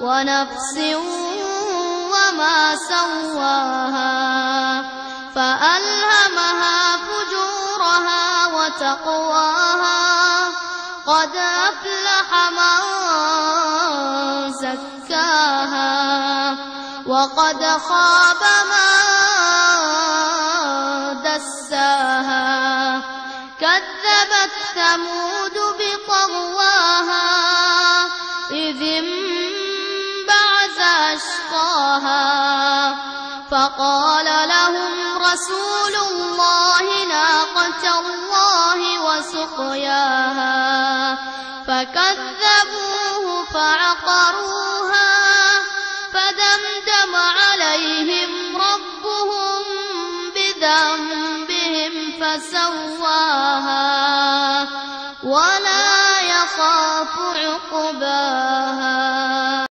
ونفس وما سواها فألهمها فجورها وتقواها قد أفلح من زكاها وقد خاب من دساها كذبت ثمود بطغواها إذ أشقاها فقال لهم رسول الله ناقة الله وسقياها فكذبوه فعقروها فدمدم عليهم ربهم بذنبهم فسواها